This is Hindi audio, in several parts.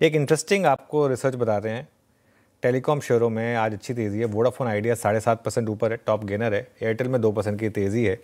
एक इंटरेस्टिंग आपको रिसर्च बता रहे हैं। टेलीकॉम शेयरों में आज अच्छी तेज़ी है। वोडाफोन आइडिया 7.5% ऊपर है, टॉप गेनर है। एयरटेल में 2% की तेज़ी है।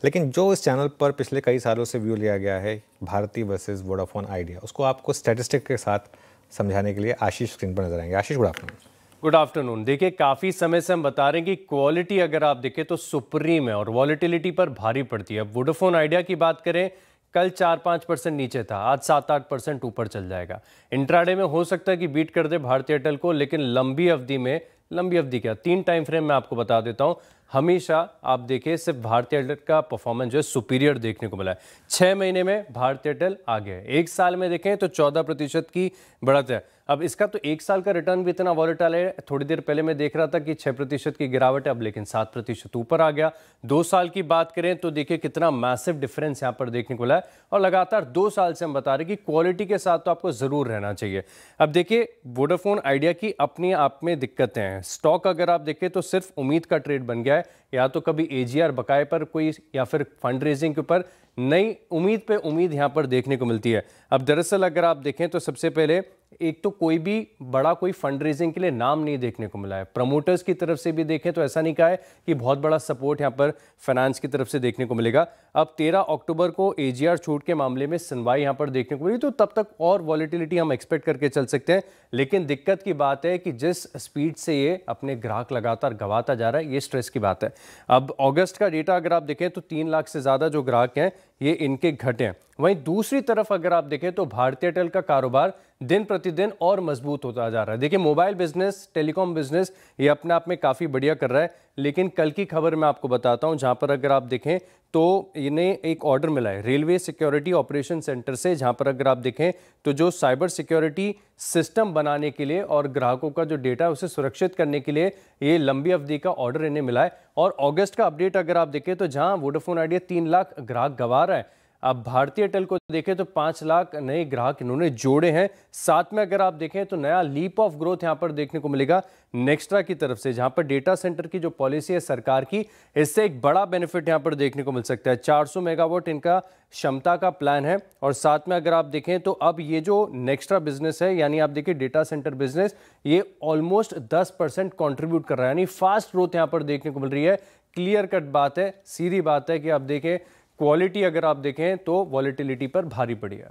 लेकिन जो इस चैनल पर पिछले कई सालों से व्यू लिया गया है, भारती वर्सेस वोडाफोन आइडिया, उसको आपको स्टैटिस्टिक के साथ समझाने के लिए आशीष स्क्रीन पर नजर आएंगे। आशीष, गुड आफ्टरनून। Good afternoon. देखिए, काफ़ी समय से हम बता रहे हैं कि क्वालिटी अगर आप देखें तो सुप्रीम है और वॉलेटिलिटी पर भारी पड़ती है। अब वोडाफोन आइडिया की बात करें, कल 4-5% नीचे था, आज 7-8% ऊपर चल जाएगा। इंट्राडे में हो सकता है कि बीट कर दे भारतीय एयरटेल को, लेकिन लंबी अवधि क्या, 3 टाइम फ्रेम में आपको बता देता हूं, हमेशा आप देखिए सिर्फ भारतीय एयरटेल का परफॉर्मेंस जो है सुपीरियर देखने को मिला है। 6 महीने में भारतीय एयरटेल आगे है, 1 साल में देखें तो 14% की बढ़त है। अब इसका तो 1 साल का रिटर्न भी इतना वॉलेटाइल है, थोड़ी देर पहले मैं देख रहा था कि 6% की गिरावट है, अब लेकिन 7% ऊपर आ गया। 2 साल की बात करें तो देखिए कितना मैसिव डिफरेंस यहां पर देखने को मिला है, और लगातार 2 साल से हम बता रहे हैं कि क्वालिटी के साथ तो आपको जरूर रहना चाहिए। अब देखिए, वोडाफोन आइडिया की अपनी आप में दिक्कतें हैं। स्टॉक अगर आप देखें तो सिर्फ उम्मीद का ट्रेड बन गया है, या तो कभी एजीआर बकाए पर कोई, या फिर फंड रेजिंग के ऊपर नई उम्मीद पे उम्मीद यहां पर देखने को मिलती है। अब दरअसल अगर आप देखें तो सबसे पहले एक तो कोई भी बड़ा कोई फंड रेजिंग के लिए नाम नहीं देखने को मिला है। प्रमोटर्स की तरफ से भी देखें तो ऐसा नहीं कहा है कि बहुत बड़ा सपोर्ट यहां पर फाइनेंस की तरफ से देखने को मिलेगा। अब 13 अक्टूबर को एजीआर छूट के मामले में सुनवाई यहां पर देखने को मिली, तो तब तक और वॉलेटिलिटी हम एक्सपेक्ट करके चल सकते हैं। लेकिन दिक्कत की बात है कि जिस स्पीड से ये अपने ग्राहक लगातार गंवाता जा रहा है, ये स्ट्रेस की बात है। अब अगस्त का डेटा अगर आप देखें तो 3 लाख से ज्यादा जो ग्राहक हैं ये इनके घटे हैं। वहीं दूसरी तरफ अगर आप देखें तो भारतीय एयरटेल का कारोबार दिन प्रतिदिन और मजबूत होता जा रहा है। देखिए, मोबाइल बिजनेस, टेलीकॉम बिजनेस ये अपने आप में काफी बढ़िया कर रहा है। लेकिन कल की खबर मैं आपको बताता हूं, जहां पर अगर आप देखें तो इन्हें एक ऑर्डर मिला है रेलवे सिक्योरिटी ऑपरेशन सेंटर से, जहां पर अगर आप देखें तो जो साइबर सिक्योरिटी सिस्टम बनाने के लिए और ग्राहकों का जो डेटा है उसे सुरक्षित करने के लिए ये लंबी अवधि का ऑर्डर इन्हें मिला है। और अगस्त का अपडेट अगर आप देखें तो जहां वोडाफोन आइडिया 3 लाख ग्राहक गंवा रहा है, अब भारतीय एयरटेल को देखें तो 5 लाख नए ग्राहक इन्होंने जोड़े हैं। साथ में अगर आप देखें तो नया लीप ऑफ ग्रोथ यहां पर देखने को मिलेगा नेक्स्ट्रा की तरफ से, जहां पर डेटा सेंटर की जो पॉलिसी है सरकार की, इससे एक बड़ा बेनिफिट यहां पर देखने को मिल सकता है। 400 मेगावाट इनका क्षमता का प्लान है। और साथ में अगर आप देखें तो अब ये जो नेक्स्ट्रा बिजनेस है, यानी आप देखिए डेटा सेंटर बिजनेस, ये ऑलमोस्ट 10% कॉन्ट्रीब्यूट कर रहा है, यानी फास्ट ग्रोथ यहां पर देखने को मिल रही है। क्लियर कट बात है, सीधी बात है कि आप देखें क्वालिटी अगर आप देखें तो वॉलेटिलिटी पर भारी पड़ी है।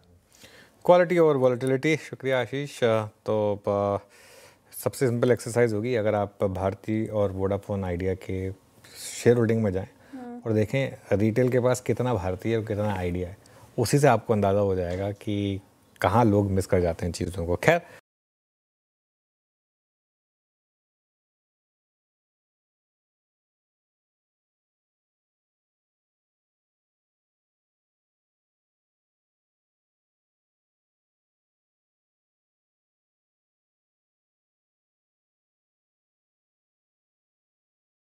क्वालिटी और वॉलेटिलिटी, शुक्रिया आशीष। सबसे सिंपल एक्सरसाइज होगी, अगर आप भारती और वोडाफोन आइडिया के शेयर होल्डिंग में जाएं और देखें रिटेल के पास कितना भारती है और कितना आइडिया है, उसी से आपको अंदाज़ा हो जाएगा कि कहाँ लोग मिस कर जाते हैं चीज़ों को। खैर,